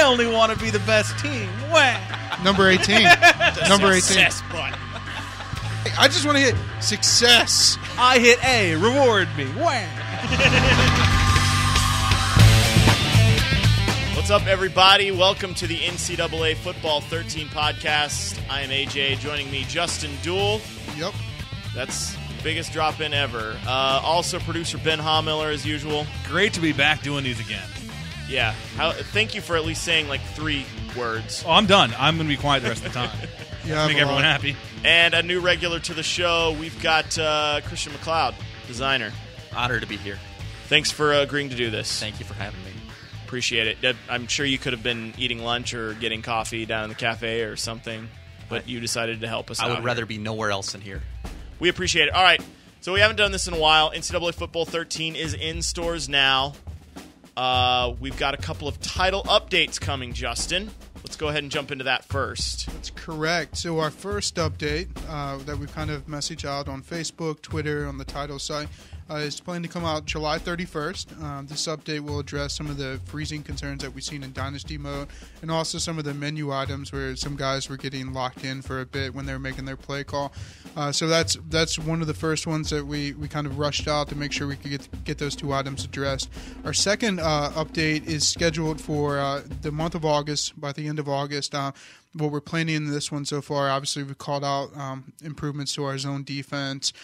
only want to be the best team. Wah. Number 18. Number 18. Success button. I just want to hit success. I hit A. Reward me. Wah. What's up, everybody? Welcome to the NCAA Football 13 podcast. I am AJ. Joining me, Justin Duell. Yep. That's the biggest drop-in ever. Also, producer Ben Haumiller, as usual. Great to be back doing these again. Yeah. Thank you for at least saying, 3 words. Oh, I'm done. I'm going to be quiet the rest of the time. Yeah, Make everyone happy. And a new regular to the show, we've got Christian McLeod, designer. Honored to be here. Thanks for agreeing to do this. Thank you for having me. Appreciate it. I'm sure you could have been eating lunch or getting coffee down in the cafe or something, but you decided to help us out. I would rather be nowhere else than here. We appreciate it. All right, so we haven't done this in a while. NCAA Football 13 is in stores now. We've got a couple of title updates coming, Justin. Let's go ahead and jump into that first. That's correct. So our first update that we kind of message out on Facebook, Twitter, on the title site is planned to come out July 31st. This update will address some of the freezing concerns that we've seen in Dynasty mode and also some of the menu items where some guys were getting locked in for a bit when they were making their play call. So that's one of the first ones that we kind of rushed out to make sure we could get those 2 items addressed. Our second update is scheduled for the month of August, by the end of August. What we're planning in this one so far, obviously we've called out improvements to our zone defense.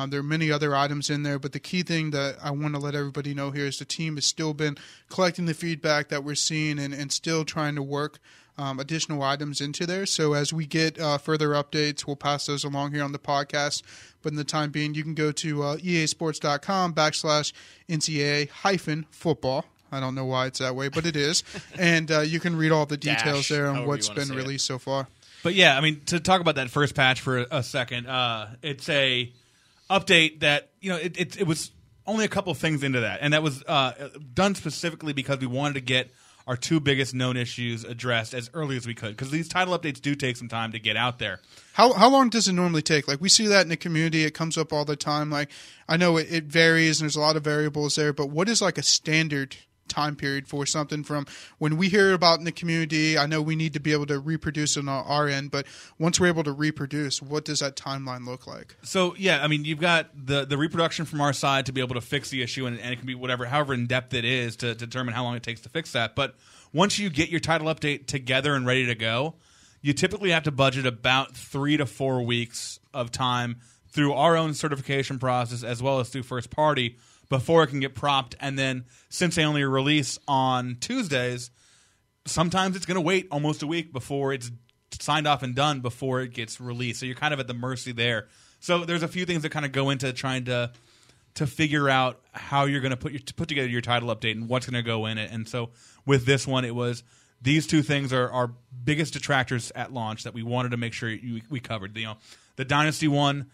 There are many other items in there, but the key thing that I want to let everybody know here is the team has still been collecting the feedback that we're seeing and still trying to work additional items into there. So as we get further updates, we'll pass those along here on the podcast. But in the time being, you can go to easports.com/NCAA-football. I don't know why it's that way, but it is. And you can read all the details there on what's been released so far. But yeah, I mean, to talk about that first patch for a second, it's a update that, it was only a couple of things into that. And that was done specifically because we wanted to get our 2 biggest known issues addressed as early as we could. Because these title updates do take some time to get out there. How long does it normally take? We see that in the community. It comes up all the time. I know it varies and there's a lot of variables there, but what is a standard time period for something from when we hear about in the community? I know we need to be able to reproduce it on our end, but once we're able to reproduce, what does that timeline look like? So, yeah, I mean, you've got the reproduction from our side to be able to fix the issue, and it can be however in-depth it is to determine how long it takes to fix that. But once you get your title update together and ready to go, you typically have to budget about 3 to 4 weeks of time through our own certification process as well as through first party before it can get propped. And then since they only release on Tuesdays, sometimes it's going to wait almost a week before it's signed off and done before it gets released. So you're kind of at the mercy there. So there's a few things that kind of go into trying to figure out how you're going to put together your title update and what's going to go in it. And so with this one, it was these 2 things are our biggest detractors at launch that we wanted to make sure we covered. The Dynasty one,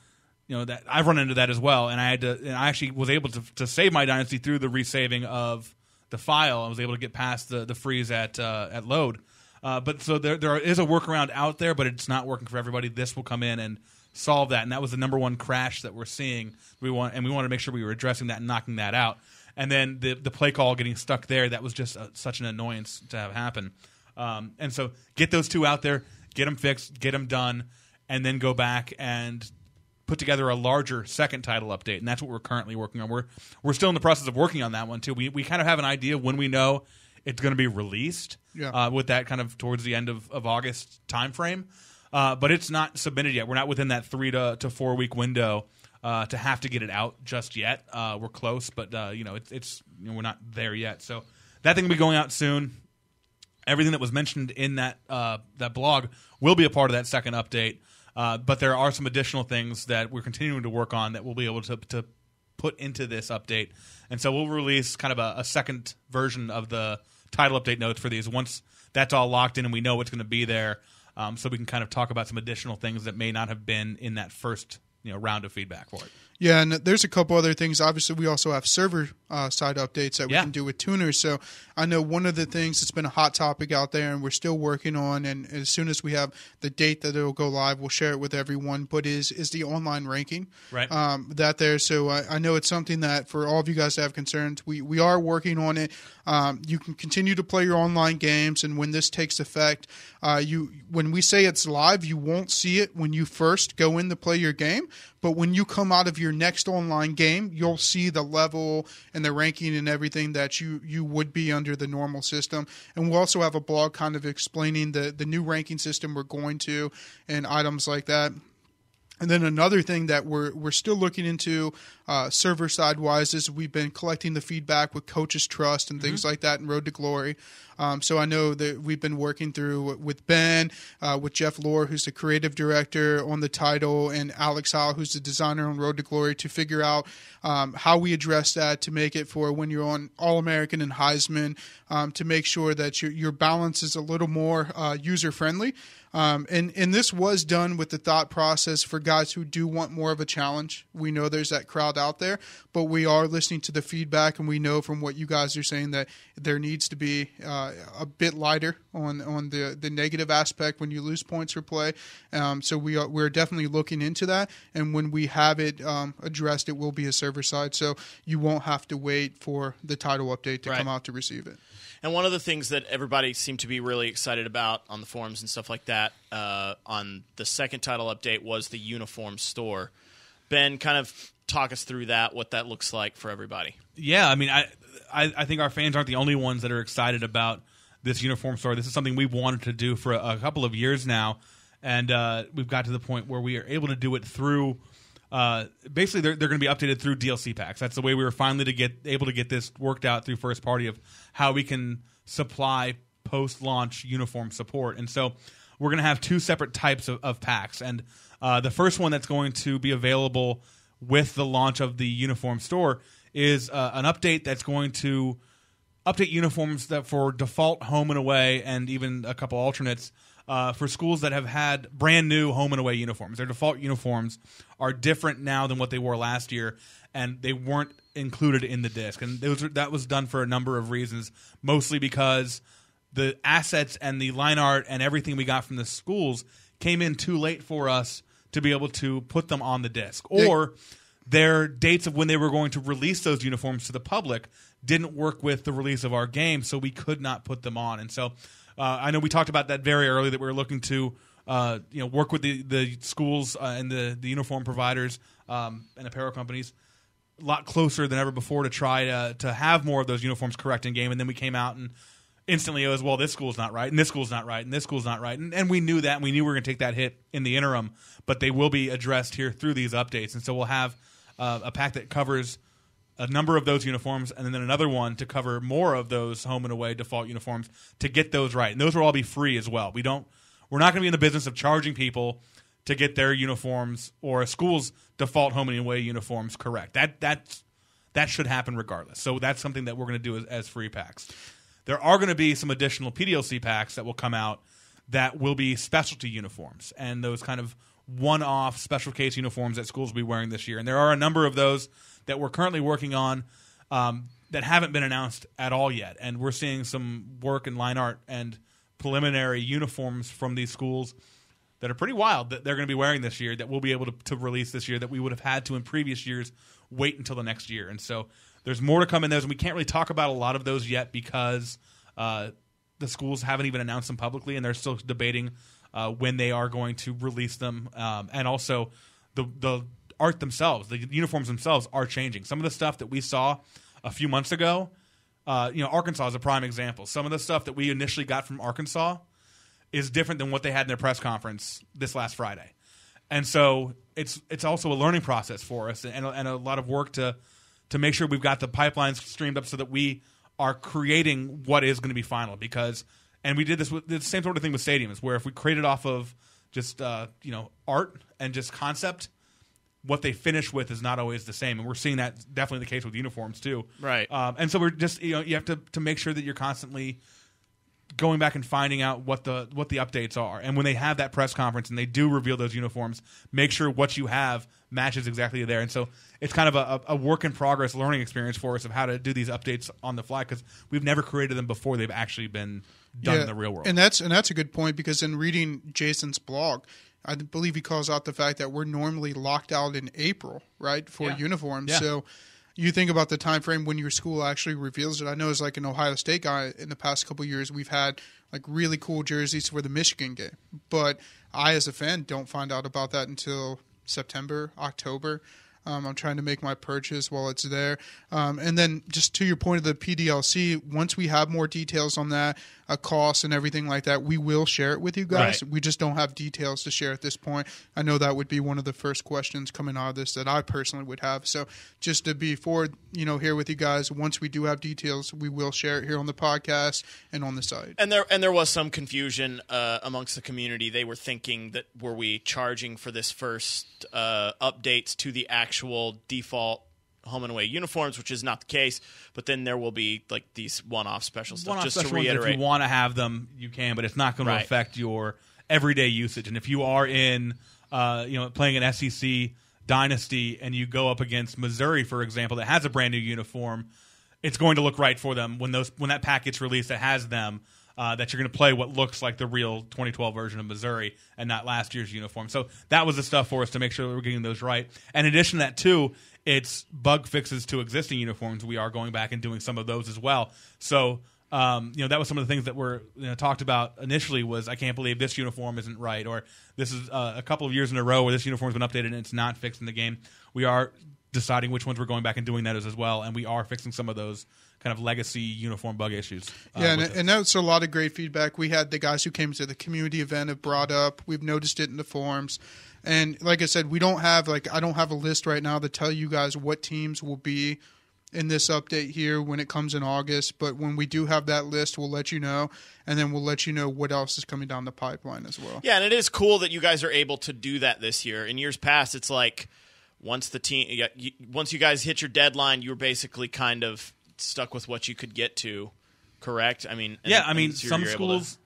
that I've run into that as well, and I actually was able to save my Dynasty through the resaving of the file. I was able to get past the freeze at load. But so there is a workaround out there, but it's not working for everybody. This will come in and solve that, and that was the number 1 crash that we're seeing. We wanted to make sure we were addressing that and knocking that out. And then the play call getting stuck there, that was just such an annoyance to have happen. And so get those 2 out there, get them fixed, get them done, and then go back and put together a larger second title update, and that's what we're currently working on. We're still in the process of working on that one too. We kind of have an idea when we know it's going to be released. Yeah. With that kind of towards the end of August time frame, but it's not submitted yet. We're not within that 3 to 4 week window to have to get it out just yet. We're close, but it's we're not there yet. So that thing will be going out soon. Everything that was mentioned in that blog will be a part of that second update. But there are some additional things that we're continuing to work on that we'll be able to put into this update. And so we'll release kind of a second version of the title update notes for these once that's all locked in and we know what's going to be there, so we can kind of talk about some additional things that may not have been in that first round of feedback for it. Yeah, and there's a couple other things. Obviously, we also have server side updates that we Yeah. can do with tuners. So I know one of the things that's been a hot topic out there and we're still working on, and as soon as we have the date that it'll go live, we'll share it with everyone, but is the online ranking. Right. That there. So I know it's something that for all of you guys that have concerns, we are working on it. You can continue to play your online games, and when this takes effect, when we say it's live, you won't see it when you first go in to play your game, but when you come out of your next online game, you'll see the level and the ranking and everything that you would be under the normal system. And we'll also have a blog kind of explaining the new ranking system we're going to and items like that. And then another thing that we're still looking into server side wise is we've been collecting the feedback with Coaches Trust and things like that in Road to Glory. So I know that we've been working through with Ben, with Jeff Lohr, who's the creative director on the title, and Alex Howell, who's the designer on Road to Glory, to figure out how we address that to make it for when you're on All-American and Heisman, to make sure that your balance is a little more user-friendly. And this was done with the thought process for guys who do want more of a challenge. We know there's that crowd out there, but we are listening to the feedback, and we know from what you guys are saying that there needs to be a bit lighter on the negative aspect when you lose points for play. So we're definitely looking into that, and when we have it addressed, it will be a server side, so you won't have to wait for the title update to come out to receive it. And one of the things that everybody seemed to be really excited about on the forums and stuff like that on the second title update was the uniform store. Ben, kind of talk us through that, what that looks like for everybody. Yeah, I mean, I think our fans aren't the only ones that are excited about this uniform store. This is something we've wanted to do for a couple of years now, and we've got to the point where we are able to do it through basically they're going to be updated through DLC packs. That's the way we were finally able to get this worked out through first party of how we can supply post-launch uniform support. And so we're going to have two separate types of packs. And the first one that's going to be available with the launch of the uniform store is an update that's going to update uniforms that for default home and away and even a couple alternates for schools that have had brand new home and away uniforms. Their default uniforms are different now than what they were last year, and they weren't included in the disc. And that was done for a number of reasons, mostly because the assets and the line art and everything we got from the schools came in too late for us to be able to put them on the disc. Or their dates of when they were going to release those uniforms to the public didn't work with the release of our game, so we could not put them on. And so I know we talked about that very early, that we were looking to work with the schools and the uniform providers and apparel companies a lot closer than ever before to try to have more of those uniforms correct in game. And then we came out and instantly it was, well, this school's not right, and this school's not right, and this school's not right. And we knew that, and we knew we were going to take that hit in the interim, but they will be addressed here through these updates. And so we'll have a pack that covers a number of those uniforms, and then another one to cover more of those home and away default uniforms to get those right. And those will all be free as well. We're not going to be in the business of charging people to get their uniforms or a school's default home and away uniforms correct. That should happen regardless. So that's something that we're going to do as free packs. There are going to be some additional PDLC packs that will come out that will be specialty uniforms and those kind of one-off special case uniforms that schools will be wearing this year. And there are a number of those that we're currently working on that haven't been announced at all yet. And we're seeing some work in line art and preliminary uniforms from these schools that are pretty wild that they're going to be wearing this year that we'll be able to release this year that we would have had to in previous years wait until the next year. And so there's more to come in those, and we can't really talk about a lot of those yet because the schools haven't even announced them publicly, and they're still debating when they are going to release them. And also the art themselves, the uniforms themselves are changing. Some of the stuff that we saw a few months ago, Arkansas is a prime example. Some of the stuff that we initially got from Arkansas is different than what they had in their press conference this last Friday. And so it's also a learning process for us and a lot of work to make sure we've got the pipelines streamed up so that we are creating what is going to be final. And we did the same sort of thing with stadiums, where if we created off of just art and just concept, what they finish with is not always the same. And we're seeing that definitely the case with uniforms too. Right. And so we're just, you have to make sure that you're constantly going back and finding out what the updates are. And when they have that press conference and they do reveal those uniforms, make sure what you have matches exactly there. And so it's kind of a work in progress learning experience for us of how to do these updates on the fly, because we've never created them before they've actually been done in the real world. And that's a good point, because in reading Jason's blog, I believe he calls out the fact that we're normally locked out in April, right, for uniforms. Yeah. So you think about the time frame when your school actually reveals it. I know as like an Ohio State guy, in the past couple of years, we've had like really cool jerseys for the Michigan game. But I, as a fan, don't find out about that until September, October. I'm trying to make my purchase while it's there. And then just to your point of the PDLC, once we have more details on that, costs and everything like that, we will share it with you guys. Right. We just don't have details to share at this point. I know that would be one of the first questions coming out of this that I personally would have. So just to be forward, here with you guys, once we do have details, we will share it here on the podcast and on the site. And there was some confusion amongst the community. They were thinking that were we charging for this first updates to the actual default home and away uniforms, which is not the case. But then there will be like these one-off special stuff. Just to reiterate, if you want to have them, you can, but it's not going to affect your everyday usage. And if you are in, playing an SEC Dynasty and you go up against Missouri, for example, that has a brand new uniform, it's going to look right for them when that pack gets released that has them. That you're going to play what looks like the real 2012 version of Missouri and not last year's uniform. So that was the stuff for us to make sure that we're getting those right. And in addition to that, too, it's bug fixes to existing uniforms. We are going back and doing some of those as well. So, that was some of the things that were talked about initially was, I can't believe this uniform isn't right, or this is a couple of years in a row where this uniform's been updated and it's not fixed in the game. We are deciding which ones we're going back and doing that as well, and we are fixing some of those kind of legacy uniform bug issues. And that's a lot of great feedback. We had the guys who came to the community event have brought up. We've noticed it in the forums. And like I said, I don't have a list right now to tell you guys what teams will be in this update here when it comes in August. But when we do have that list, we'll let you know. And then we'll let you know what else is coming down the pipeline as well. Yeah, and it is cool that you guys are able to do that this year. In years past, it's like once you guys hit your deadline, you were basically kind of stuck with what you could get to, correct? Some schools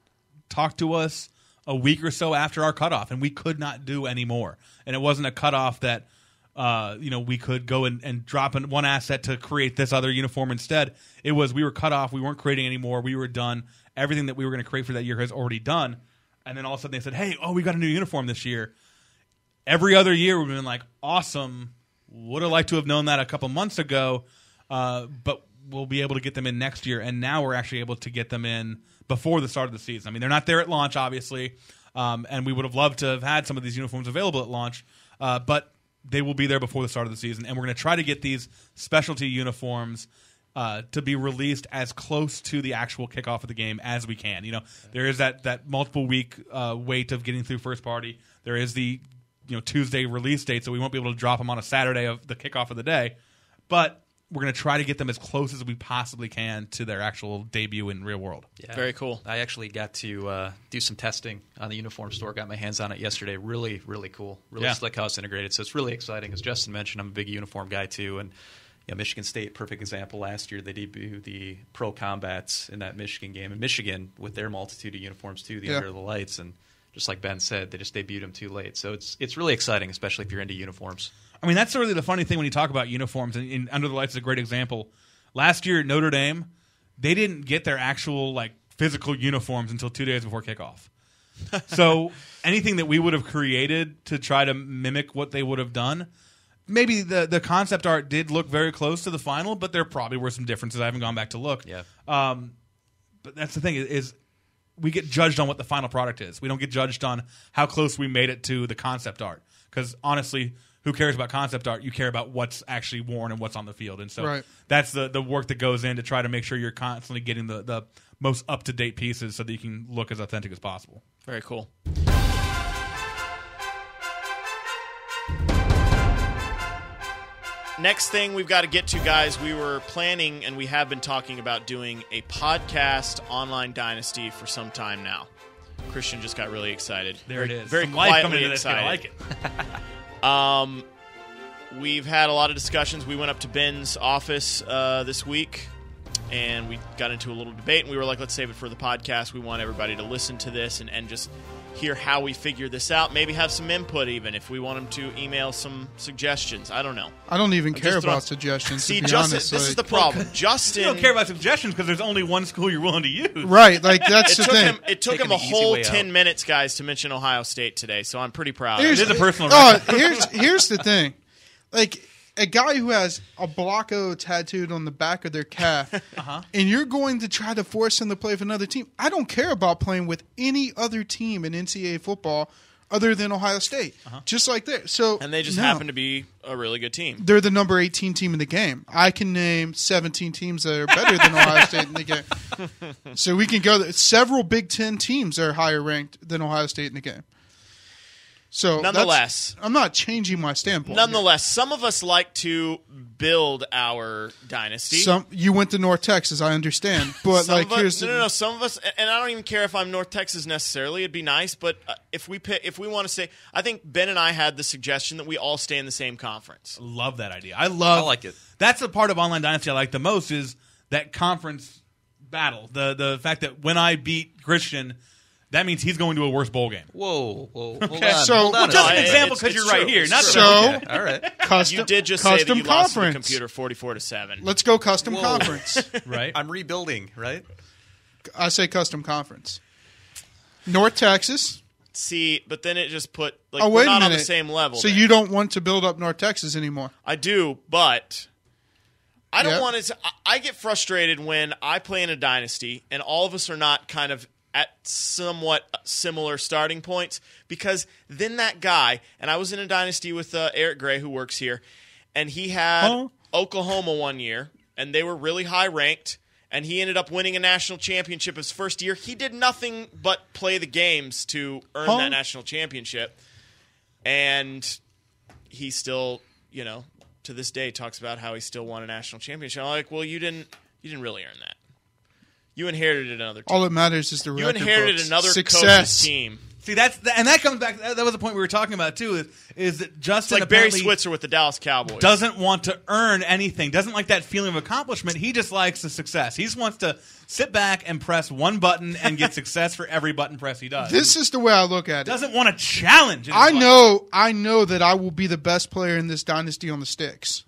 talked to us a week or so after our cutoff, and we could not do any more. And it wasn't a cutoff that we could go and drop in one asset to create this other uniform instead. It was we were cut off. We weren't creating anymore. We were done. Everything that we were going to create for that year has already done. And then all of a sudden they said, hey, we got a new uniform this year. Every other year we've been like, awesome. Would have liked to have known that a couple months ago, but we'll be able to get them in next year. And now we're actually able to get them in before the start of the season. I mean, they're not there at launch, obviously, and we would have loved to have had some of these uniforms available at launch, but they will be there before the start of the season. And we're going to try to get these specialty uniforms to be released as close to the actual kickoff of the game as we can. There is that multiple week wait of getting through first party. There is the Tuesday release date, so we won't be able to drop them on a Saturday of the kickoff of the day. But we're going to try to get them as close as we possibly can to their actual debut in real world. Yeah. Very cool. I actually got to do some testing on the uniform store. Got my hands on it yesterday. Really, really cool. Really slick how it's integrated. So it's really exciting. As Justin mentioned, I'm a big uniform guy too. And Michigan State, perfect example. Last year they debuted the Pro Combats in that Michigan game. And Michigan, with their multitude of uniforms too, the Under the Lights, and just like Ben said, they just debuted them too late. So it's really exciting, especially if you're into uniforms. I mean, that's really the funny thing when you talk about uniforms, and Under the Lights is a great example. Last year at Notre Dame, they didn't get their actual physical uniforms until 2 days before kickoff. So anything that we would have created to try to mimic what they would have done, maybe the concept art did look very close to the final, but there probably were some differences. I haven't gone back to look. Yeah. But that's the thing is we get judged on what the final product is. We don't get judged on how close we made it to the concept art. Because honestly, who cares about concept art? You care about what's actually worn and what's on the field. And so that's the work that goes in to try to make sure you're constantly getting the most up-to-date pieces so that you can look as authentic as possible. Very cool. Next thing we've got to get to, guys, we were planning and we have been talking about doing a podcast online dynasty for some time now. Christian just got really excited. There it is. Very some life coming quietly into this. I like it. We've had a lot of discussions. We went up to Ben's office this week and we got into a little debate, and we were like, let's save it for the podcast. We want everybody to listen to this and just hear how we figure this out. Maybe have some input even if we want them to email some suggestions. I don't know. I don't even care about suggestions. See, to be Justin, honest, this is the problem. Justin, You don't care about suggestions because there's only one school you're willing to use. right? Like that's the thing. It took him a whole 10 minutes, guys, to mention Ohio State today, so I'm pretty proud of It is a personal here's the thing. Like, a guy who has a Blocko tattooed on the back of their calf, and you're going to try to force him to play for another team. I don't care about playing with any other team in NCAA football other than Ohio State. Just like that. So, and they just happen to be a really good team. They're the number 18 team in the game. I can name 17 teams that are better than Ohio State in the game. So we can go there. Several Big Ten teams are higher ranked than Ohio State in the game. So nonetheless, I'm not changing my standpoint. Nonetheless, some of us like to build our dynasty. You went to North Texas, I understand, but here's no. Some of us, and I don't even care if I'm North Texas necessarily. It'd be nice, but if we want to say, I think Ben and I had the suggestion that we all stay in the same conference. Love that idea. I like it. That's the part of Online Dynasty I like the most is that conference battle. The fact that when I beat Christian, that means he's going to a worse bowl game. Whoa. Hold Okay. on. So, hold on. Just an example because you're right here. Not So, okay. All right. Custom, You did just say that you lost to the conference. computer 44-7. Let's go custom conference. Right. I'm rebuilding, right? I say custom conference. North Texas. See, but then it just put Wait we're a not minute. on the same level. So then. you don't want to build up North Texas anymore. I do, but I don't Yep. want to. I get frustrated when I play in a dynasty and all of us are not kind of at somewhat similar starting points, because then that guy, and I was in a dynasty with Eric Gray, who works here, and he had Oklahoma one year, and they were really high ranked, and he ended up winning a national championship his first year. He did nothing but play the games to earn that national championship, and he still, to this day talks about how he still won a national championship. I'm like, well, you didn't really earn that. You inherited another team. All that matters is the You record inherited books. another Success. coach's team. See, that comes back. That was the point we were talking about too. Is that Justin It's like Barry apparently Switzer with the Dallas Cowboys. doesn't want to earn anything. Doesn't like that feeling of accomplishment. He just likes the success. He just wants to sit back and press one button and get success for every button press he does. This is the way I look at it. Doesn't want a challenge. in his I life. know that I will be the best player in this dynasty on the sticks.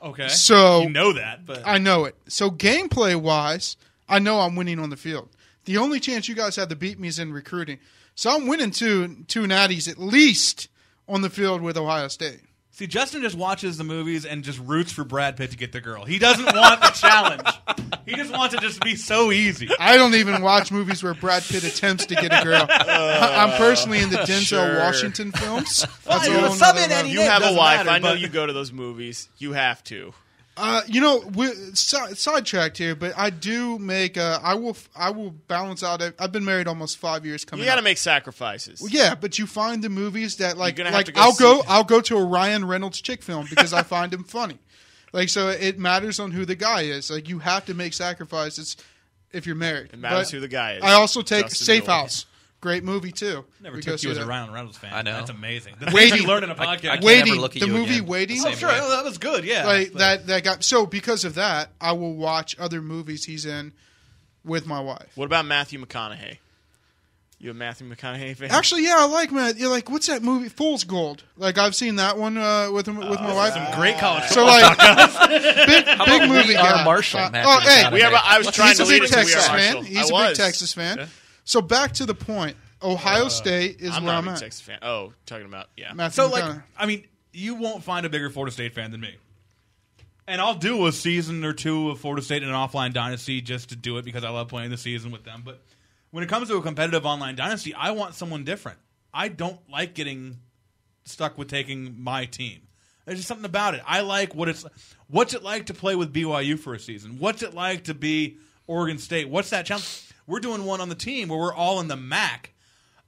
Okay. So you know that, but I know it. So gameplay wise, I know I'm winning on the field. The only chance you guys have to beat me is in recruiting. So I'm winning two natties at least on the field with Ohio State. see, Justin just watches the movies and just roots for Brad Pitt to get the girl. He doesn't want the challenge. He just wants it to just be so easy. I don't even watch movies where Brad Pitt attempts to get a girl. I'm personally in the Denzel Sure. Washington films. Fine, That's a you whole sub nother in level. any You name, have a doesn't wife. matter, I know but- you go to those movies. You have to. Sidetracked here, but I do make. I will balance out. I've been married almost 5 years. You got to make sacrifices. Well, yeah, but you find the movies that You're gonna have to go I'll go to a Ryan Reynolds chick film because I find him funny. So it matters on who the guy is. Like, you have to make sacrifices if you're married. It matters But who the guy is. I also take Justin Safe Miller. House. Great movie too. Never We took go you see as a that. Ryan Reynolds fan. I know. That's amazing. The Waiting. things you learn in a podcast. I can't Waiting, ever look at the you movie again. Waiting. The Oh, same sure. way. That was good. Yeah. Like that got so because of that, I will watch other movies he's in with my wife. What about Matthew McConaughey? You a Matthew McConaughey fan? Actually, yeah, I like Matt. You're like, what's that movie? Fool's Gold. Like, I've seen that one with my wife. Some great college So football. like, big movie. We Are guy. Marshall, Matthew Oh, hey, McConaughey. I was trying he's to a lead big it to We Are Texas fan. Marshall. He's a big Texas fan. Okay. So back to the point. Ohio State is I'm where not I'm a big at. Texas fan. Oh, talking about Matthew So, like, McConaughey. I mean, you won't find a bigger Florida State fan than me. And I'll do a season or two of Florida State in an offline dynasty just to do it because I love playing the season with them. But when it comes to a competitive online dynasty, I want someone different. I don't like getting stuck with taking my team. There's just something about it. I like what's it like to play with BYU for a season? What's it like to be Oregon State? What's that challenge? We're doing one on the team where we're all in the MAC.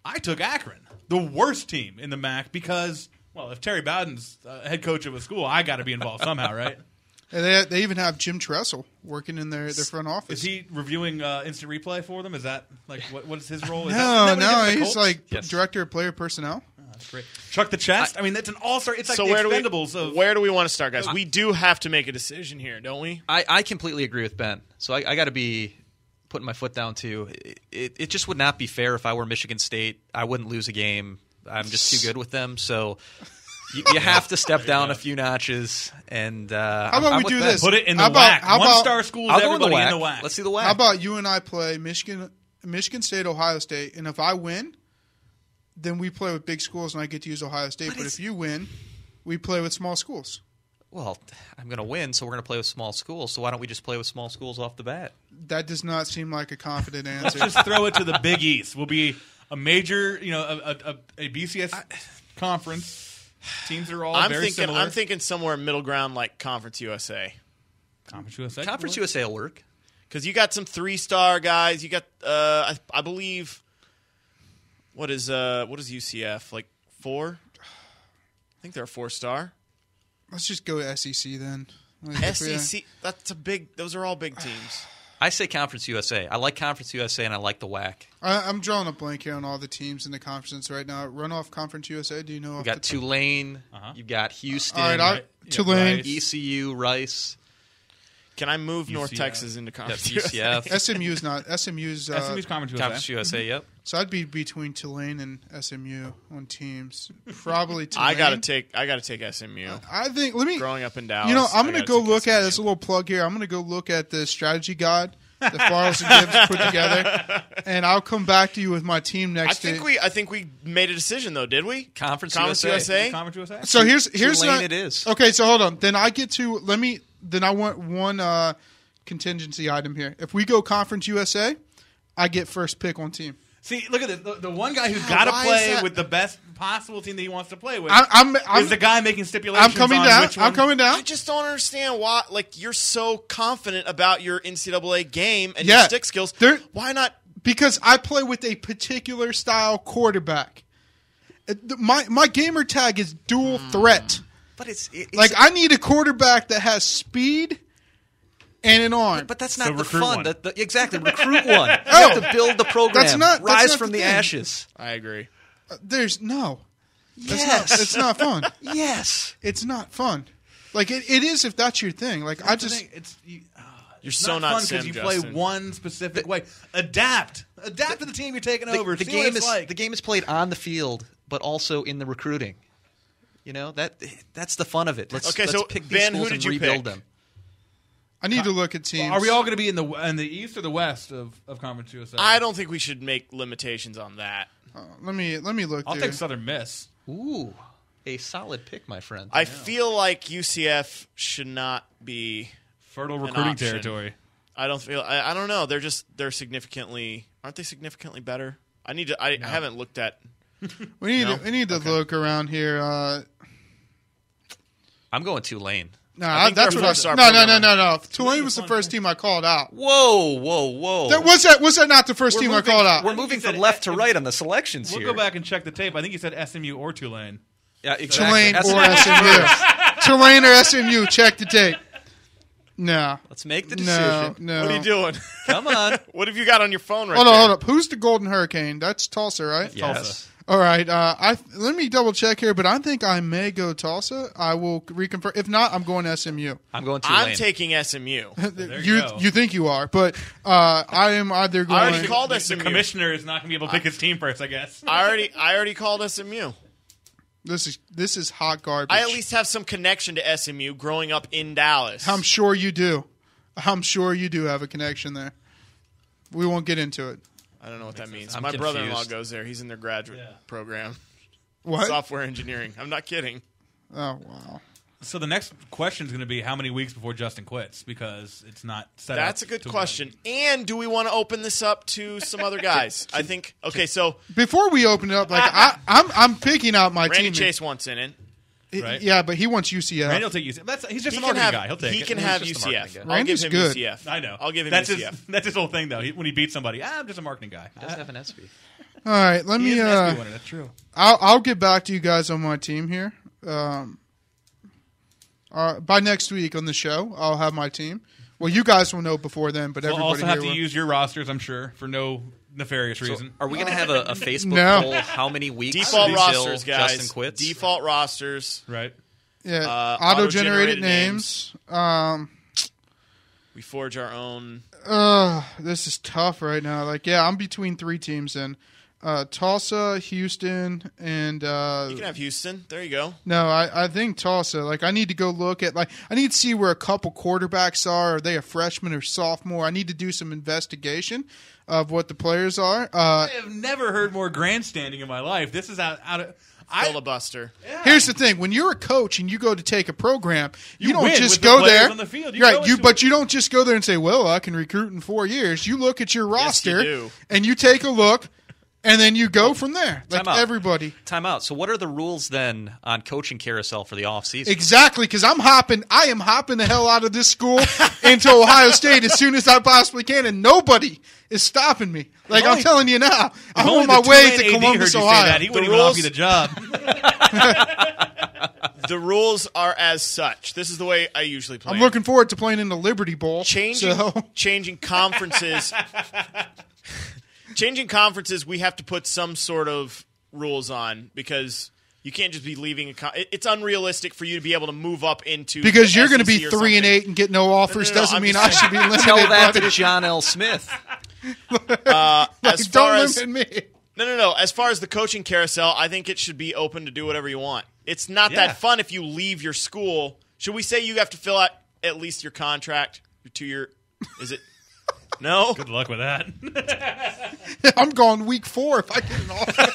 I took Akron, the worst team in the MAC, because, well, if Terry Bowden's head coach of a school, I got to be involved somehow, right? And they even have Jim Tressel working in their front office. Is he reviewing instant replay for them? Is that like what is his role? Is No, that what he did with the he's Colts? like Yes. director of player personnel. That's great. Chuck the chest. I mean, that's an all-star. It's like So the where Expendables. where do we want to start, guys? We do have to make a decision here, don't we? I completely agree with Ben. So I got to be putting my foot down too. It just would not be fair if I were Michigan State. I wouldn't lose a game. I'm just too good with them. So you have to step down a few notches. And how about we do this? Put it in the WAC. One-star schools, I'll go in everybody the in the WAC. Let's see the WAC. How about you and I play Michigan State, Ohio State, and if I win, then we play with big schools and I get to use Ohio State. But if you win, we play with small schools. Well, I'm going to win, so we're going to play with small schools. So why don't we just play with small schools off the bat? That does not seem like a confident answer. Let's just throw it to the Big East. We'll be a major, a BCS conference. Teams are all very similar. I'm thinking somewhere middle ground like Conference USA. Conference USA. Conference USA will work. Because you got some 3-star guys. You got, I believe, what is UCF, like 4? I think they're a 4-star. Let's just go SEC then. SEC, those are all big teams. I say Conference USA. I like Conference USA, and I like the WAC. I'm drawing a blank here on all the teams in the conference right now. Run off Conference USA. Do you know? You got Tulane. You've got Houston. All right, Tulane, ECU, Rice. Can I move UCF. North Texas into Conference UCF. SMU's not. SMU's Conference USA. Conference USA, yep. So I'd be between Tulane and SMU on teams. Probably Tulane. I gotta take SMU. I think. Let me. Growing up in Dallas, You know, I'm I going to gotta go take look at SMU. as a little plug here. I'm going to go look at the strategy guide that Farles and Gibbs put together, and I'll come back to you with my team next. I think we made a decision though, did we? Conference USA. Conference USA. So here's Tulane it is. Okay, so hold on. Then I get to Then I want one contingency item here. If we go Conference USA, I get first pick on team. See, look at this. The one guy who's got to why is play that? with the best possible team that he wants to play with I'm is the guy making stipulations. I'm coming on down. Which one. I'm coming down. I just don't understand why. Like, you're so confident about your NCAA game and your stick skills. Why not? Because I play with a particular style quarterback. My gamer tag is dual threat. But it's I need a quarterback that has speed and an arm. But that's So not the recruit fun. one. Exactly, recruit one. You have to build the program. That's not Rise from the the thing. ashes. I agree. There's no. Yes. It's not fun. Yes. It's not fun. Like it is if that's your thing. Like I just You're so not fun Sim, because you Justin. play one specific way. Adapt to the team you're taking over. The See game what it's is like. the game is played on the field, but also in the recruiting. You know that's the fun of it. Let's so pick these Ben, who schools did and you rebuild pick? them. I need to look at teams. Are we all going to be in the East or the West of Conference USA? I don't think we should make limitations on that. Let me look. I'll here. take Southern Miss. Ooh, a solid pick, my friend. I feel like UCF should not be Fertile recruiting option. territory. I don't feel. I don't know. They're significantly. Aren't they significantly better? I haven't looked at. We No? need to look around here. I'm going Tulane. No, I think that's they're what I four-star No. program. Tulane was the first team I called out. Whoa. Was that not the first team I called out? We're moving from left to right on the selections We'll here. go back and check the tape. I think you said SMU or Tulane. Yeah, exactly. Tulane That's or right. SMU. Tulane or SMU. Check the tape. No. Let's make the decision. No. What are you doing? Come on. What have you got on your phone right Hold there? up. Who's the Golden Hurricane? That's Tulsa, right? Yes. All right. Let me double check here, but I think I may go Tulsa. I will reconfirm. If not, I'm going SMU. I'm going Tulane. I'm taking SMU. You think you are, but I am either going. I already called The SMU. commissioner is not going to be able to pick his team first, I guess. I already called SMU. This is hot garbage. I at least have some connection to SMU growing up in Dallas. I'm sure you do. I'm sure you do have a connection there. We won't get into it. I don't know what that means. I'm My brother-in-law confused. goes there. He's in their graduate program. What? Software engineering. I'm not kidding. Oh wow. So the next question is going to be how many weeks before Justin quits because it's not set up. That's a good to question. And do we want to open this up to some other guys? I think. Okay, so Before we open it up, I'm picking out my Randy team. Chase wants in it. right? Yeah, but he wants UCF. Randy will take UCF. He's just He a can marketing have. guy. He'll take He it. can He's have just a marketing UCF. guy. I'll give Randy's him good. UCF. I know. I'll give him that's UCF. That's his whole thing, though. When he beats somebody, I'm just a marketing guy. He does have an SB. All right, let He me. is an SB winner. That's true. I'll get back to you guys on my team here. By next week on the show, I'll have my team. Well, you guys will know before then, but We'll everybody also have here to will. use your rosters, I'm sure, for no nefarious reason. Are we going to have a Facebook No. poll? How many weeks Default until rosters, guys. Justin quits? Default rosters. Right. Yeah, auto-generated auto-generated names. We forge our own. This is tough right now. Like, yeah, I'm between 3 teams in Tulsa, Houston, and You can have Houston. There you go. no, I think Tulsa. Like, I need to go look at, like, I need to see where a couple quarterbacks are. Are they a freshman or sophomore? I need to do some investigation of what the players are. I have never heard more grandstanding in my life. This is out of. Filibuster. Here's the thing: when you're a coach and you go to take a program, you don't win just with the go players there. on the field. But you don't just go there and say, "Well, I can recruit in 4 years." You look at your roster do. and you take a look, and then you go from there. Like Time out. everybody, Time out. So what are the rules then on coaching carousel for the offseason? exactly. Because I am hopping the hell out of this school into Ohio State as soon as I possibly can, and nobody is stopping me. Like, I'm telling you now, I'm on my way to Columbus, Ohio. He wouldn't even offer you the job. The rules are as such. This is the way I usually play. I'm looking forward to playing in the Liberty Bowl. changing conferences. Changing conferences, we have to put some sort of rules on because you can't just be leaving it's unrealistic for you to be able to move up into because the you're going to SEC be or 3 and something. 8 and get no offers No, doesn't I'm mean just I should be limited. Tell that buddy. to John L. Smith. As Don't far as limit me. No. As far as the coaching carousel, I think it should be open to do whatever you want. It's not Yeah. that fun if you leave your school. Should we say you have to fill out at least your contract, your 2-year? Is it? No. Good luck with that. I'm going week 4 if I get an offer.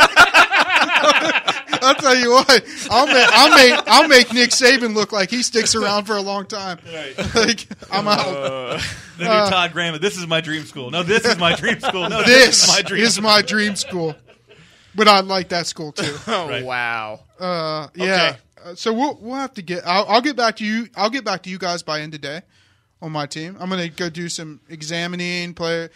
I'll tell you what, I'll make Nick Saban look like he sticks around for a long time. Right. Like, I'm out. The new Todd Graham. This is my dream school. No, this is my dream school. No, This is my dream. is my dream school, but I like that school too. Oh Right. wow. Yeah. Okay. So we'll have to get. I'll get back to you. I'll get back to you guys by end of day on my team. I'm gonna go do some examining play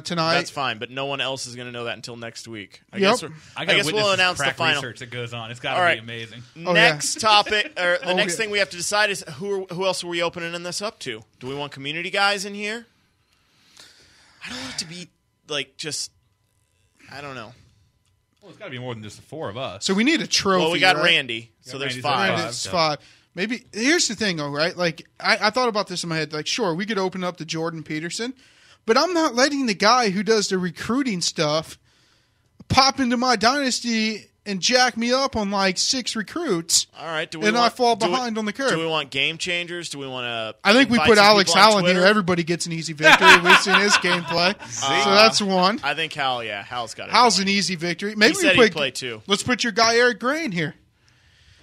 tonight. That's fine, but no one else is going to know that until next week. I Yep. guess, I I gotta guess witness we'll this announce the crack final. research that goes on. It's got All to right. be amazing. Oh, Next topic, or the next yeah. thing we have to decide is who else are we opening this up to? Do we want community guys in here? I don't want it to be like just. I don't know. Well, it's got to be more than just the 4 of us. So we need a trophy. Well, we got right? Randy, so there's Randy's 5. at It's Yeah. 5. Maybe here's the thing, though, right? Like I thought about this in my head. Like, sure, we could open up to Jordan Peterson, but I'm not letting the guy who does the recruiting stuff pop into my dynasty and jack me up on like 6 recruits, All right, and I fall behind on the curve. Do we want game changers? Do we want to? I think we put Alex Howell in here. Everybody gets an easy victory. We've seen his gameplay, so that's one. I think Hal. Yeah, Hal's got it. Howell's an easy victory. Maybe He we said put, he'd play too. Let's put your guy Eric Gray in here.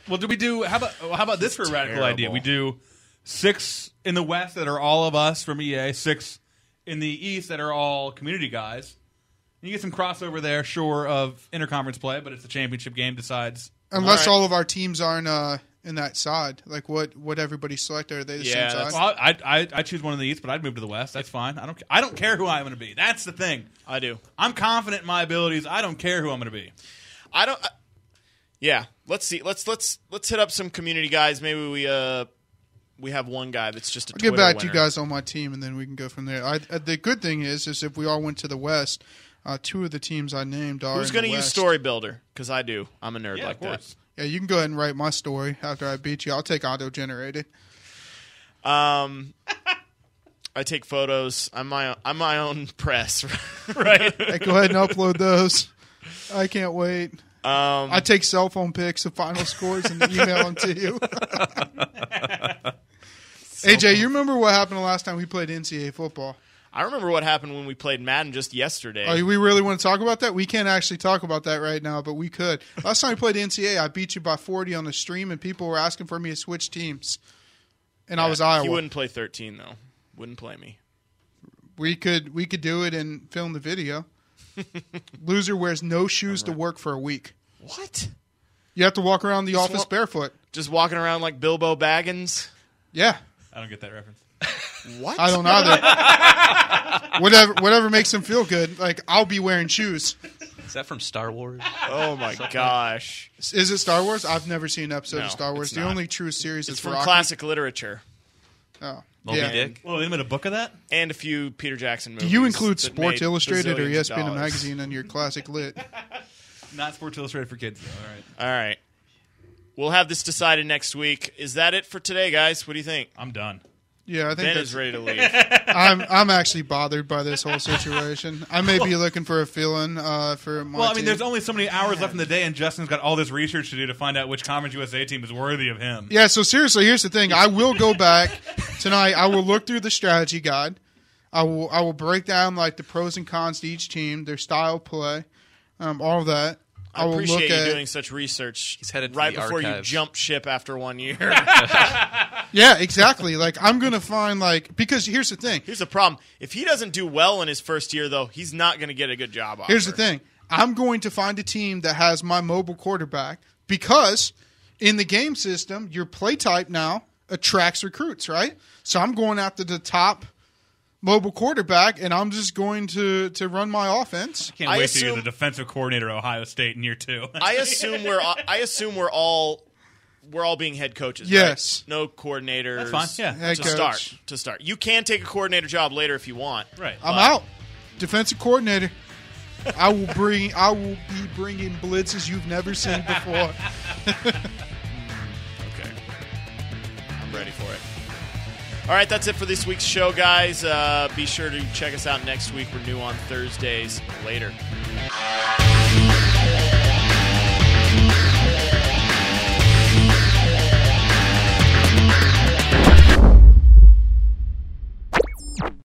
Well, do we do? How about this for a radical terrible. idea? We do 6 in the West that are all of us from EA, 6 in the East that are all community guys. You get some crossover there, sure, of interconference play, but it's the championship game decides. Unless All right. all of our teams aren't in that side, like what everybody selected, are they the Yeah, same that's- side? Well, I choose one in the East, but I'd move to the West. That's fine. I don't care who I'm going to be. That's the thing. I do. I'm confident in my abilities. I don't care who I'm going to be. I don't. Yeah, let's see. Let's hit up some community guys. Maybe we have one guy that's just a I'll get Twitter back to you winner. guys on my team, and then we can go from there. The good thing is if we all went to the West, 2 of the teams I named are Who's going to use Story Builder? Because I do. I'm a nerd Yeah, like of course. Yeah, you can go ahead and write my story after I beat you. I'll take auto-generated. that. I take photos. I'm my own press, right? Hey, go ahead and upload those. I can't wait. I take cell phone pics of final scores and email them to you. AJ, you remember what happened the last time we played NCAA football? I remember what happened when we played Madden just yesterday. Oh, we really want to talk about that? We can't actually talk about that right now, but we could. Last time we played NCAA, I beat you by 40 on the stream, and people were asking for me to switch teams. And I was Iowa. He wouldn't play 13 though. Wouldn't play me. We could do it and film the video. Loser wears no shoes to work for a week. What? You have to walk around the office walk- barefoot. Just walking around like Bilbo Baggins? Yeah, I don't get that reference. What? I don't either. Whatever makes them feel good. Like, I'll be wearing shoes. Is that from Star Wars? Oh my gosh! Is it Star Wars? I've never seen an episode No, of Star Wars. it's The not. only true series It's is from Rocky. classic literature. Oh. Moby Yeah. Dick. Well, they made a book of that? And a few Peter Jackson movies. Do you include that Sports made Illustrated or bazillions of ESPN dollars. Magazine in your classic lit? Not Sports Illustrated for kids, though. All right. All right. We'll have this decided next week. Is that it for today, guys? What do you think? I'm done. Yeah, I think Ben that's is ready to leave. I'm actually bothered by this whole situation. I may be looking for a fill-in for my Well, I mean, team. there's only so many hours left in the day, and Justin's got all this research to do to find out which Conference USA team is worthy of him. Yeah, so seriously, here's the thing. I will go back tonight. I will look through the strategy guide. I will break down like the pros and cons to each team, their style of play, all of that. I will appreciate look you at, doing such research He's headed for right the before you archives. jump ship after 1 year. Yeah, exactly. Like I'm gonna find because here's the thing. Here's the problem. If he doesn't do well in his first year, though, he's not going to get a good job offer. Here's the thing. I'm going to find a team that has my mobile quarterback because in the game system, your play type now attracts recruits, right? So I'm going after the top mobile quarterback, and I'm just going to run my offense. Can't I wait to be assume- the defensive coordinator at Ohio State in year 2. I assume we're all being head coaches. Yes. Right? No coordinators. That's fine, yeah. Head To coach. start. You can take a coordinator job later if you want. Right. I'm out. Defensive coordinator. I will be bringing blitzes you've never seen before. Okay. I'm ready for it. All right, that's it for this week's show, guys. Be sure to check us out next week. We're new on Thursdays. Later.